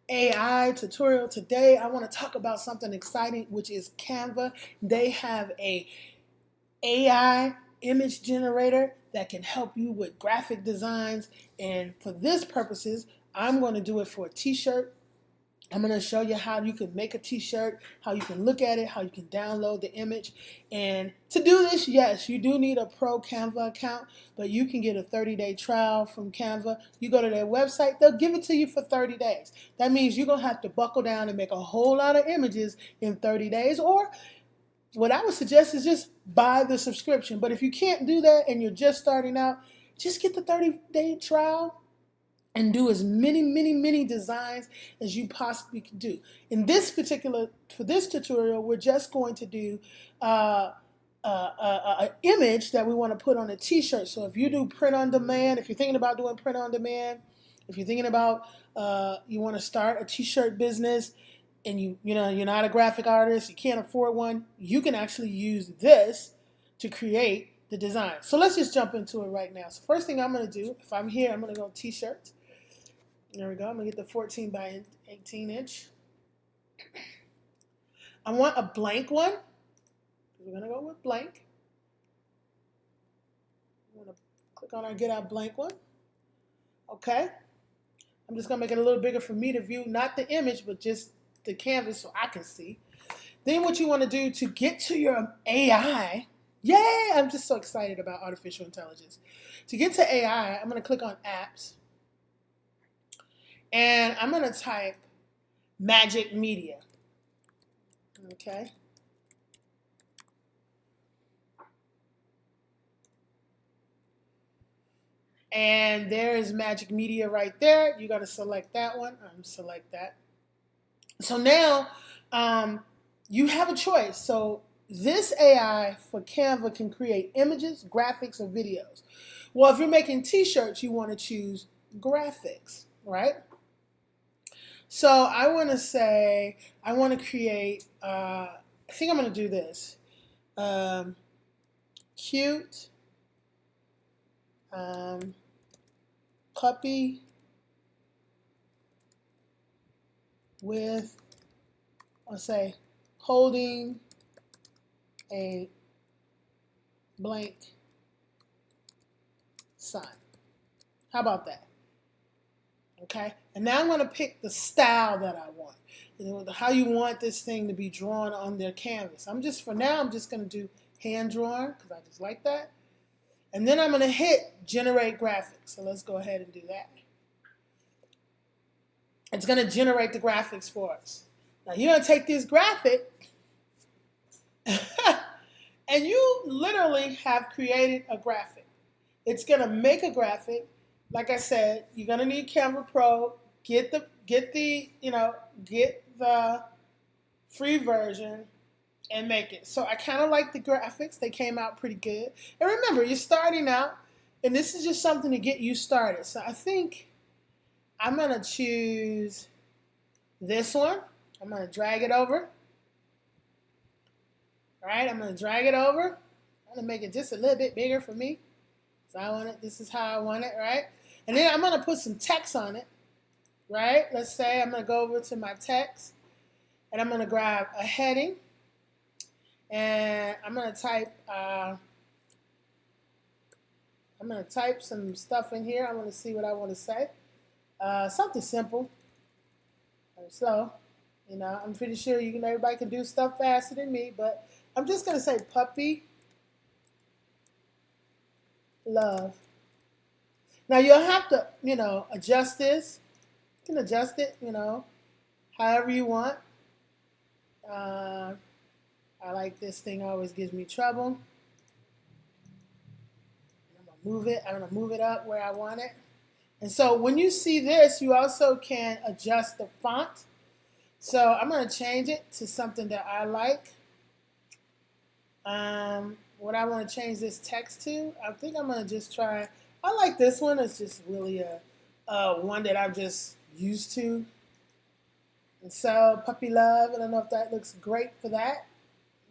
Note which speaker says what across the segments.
Speaker 1: AI tutorial. Today I want to talk about something exciting, which is Canva. They have a AI image generator that can help you with graphic designs, and for this purposes I'm going to do it for a t-shirt. I'm going to show you how you can make a t-shirt, how you can look at it, how you can download the image. And to do this, yes, you do need a pro Canva account, but you can get a 30-day trial from Canva. You go to their website, they'll give it to you for 30 days. That means you're going to have to buckle down and make a whole lot of images in 30 days. Or what I would suggest is just buy the subscription. But if you can't do that and you're just starting out, just get the 30-day trial and do as many designs as you possibly can do. For this tutorial, we're just going to do an image that we want to put on a t-shirt. So if you do print on demand, if you're thinking about doing print on demand, if you're thinking about you want to start a t-shirt business and you're not a graphic artist, you can't afford one, you can actually use this to create the design. So let's just jump into it right now. So first thing I'm going to do, if I'm here, I'm going to go t-shirts. There we go. I'm going to get the 14 by 18 inch. I want a blank one. We're going to go with blank. I'm going to click on our get our blank one. Okay. I'm just going to make it a little bigger for me to view, not the image, but just the canvas so I can see. Then what you want to do to get to your AI, yay, I'm just so excited about artificial intelligence. To get to AI, I'm going to click on apps. And I'm going to type Magic Media. Okay. And there is Magic Media right there. You got to select that one. Select that. So now you have a choice. So this AI for Canva can create images, graphics, or videos. Well, if you're making t-shirts, you want to choose graphics, right? So I want to say, I want to create, I think I'm going to do this. Cute puppy with, I'll say, holding a blank sign. How about that? Okay, and now I'm going to pick the style that I want. How you want this thing to be drawn on their canvas. For now, I'm just going to do hand drawn because I just like that. And then I'm going to hit generate graphics. So let's go ahead and do that. It's going to generate the graphics for us. Now you're going to take this graphic and you literally have created a graphic. It's going to make a graphic. Like I said, you're gonna need Canva Pro. Get the free version and make it. So I kind of like the graphics. They came out pretty good. And remember, you're starting out, and this is just something to get you started. So I think I'm gonna choose this one. I'm gonna drag it over. All right, I'm gonna drag it over. I'm gonna make it just a little bit bigger for me. So I want it. This is how I want it, right? And then I'm going to put some text on it, right? Let's say I'm going to go over to my text, and I'm going to grab a heading, and I'm going to type some stuff in here. I want to see what I want to say. Something simple and slow. I'm pretty sure everybody can do stuff faster than me, but I'm just going to say puppy love. Now you'll have to, adjust this. You can adjust it, however you want. I like this thing always gives me trouble. I'm gonna move it up where I want it. And so when you see this, you also can adjust the font. So I'm gonna change it to something that I like. What I want to change this text to, I think I'm gonna just try. I like this one. It's just really a one that I'm just used to. And so, puppy love, I don't know if that looks great for that.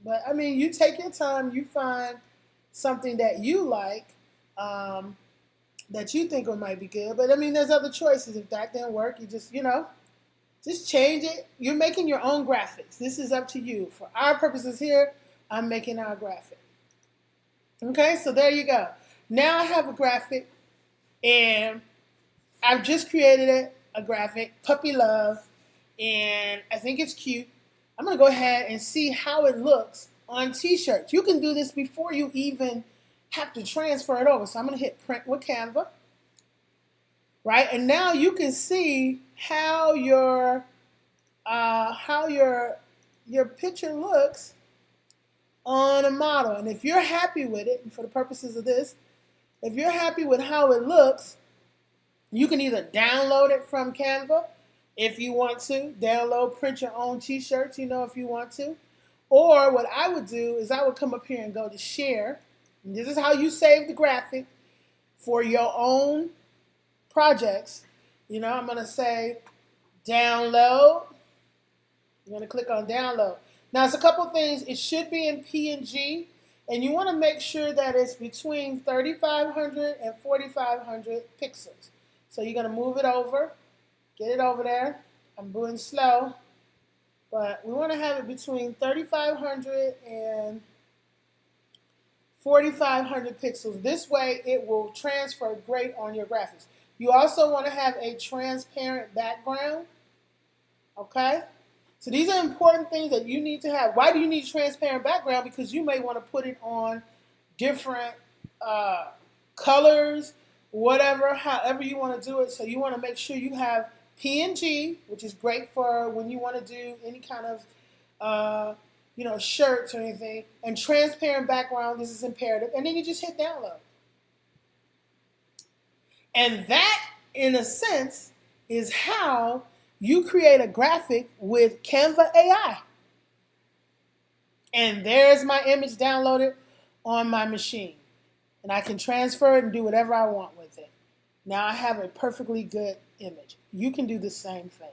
Speaker 1: But, I mean, you take your time. You find something that you like that you think might be good. But, I mean, there's other choices. If that didn't work, you just Just change it. You're making your own graphics. This is up to you. For our purposes here, I'm making our graphic. Okay, so there you go. Now I have a graphic, and I've just created it, a graphic, puppy love, and I think it's cute. I'm going to go ahead and see how it looks on t-shirts. You can do this before you even have to transfer it over. So I'm going to hit print with Canva, right? And now you can see how your picture looks on a model. And if you're happy with it, and for the purposes of this, if you're happy with how it looks, you can either download it from Canva if you want to, print your own t-shirts, if you want to. Or what I would do is I would come up here and go to share. And this is how you save the graphic for your own projects. I'm going to say download. I'm going to click on download. Now, it's a couple things. It should be in PNG, and you want to make sure that it's between 3,500 and 4,500 pixels. So you're going to move it over, get it over there. I'm moving slow, but we want to have it between 3,500 and 4,500 pixels. This way, it will transfer great on your graphics. You also want to have a transparent background, okay? So these are important things that you need to have. Why do you need transparent background? Because you may want to put it on different colors, whatever, however you want to do it. So you want to make sure you have PNG, which is great for when you want to do any kind of, shirts or anything. And transparent background, this is imperative. And then you just hit download. And that, in a sense, is how you create a graphic with Canva AI. And there's my image downloaded on my machine. And I can transfer it and do whatever I want with it. Now I have a perfectly good image. You can do the same thing.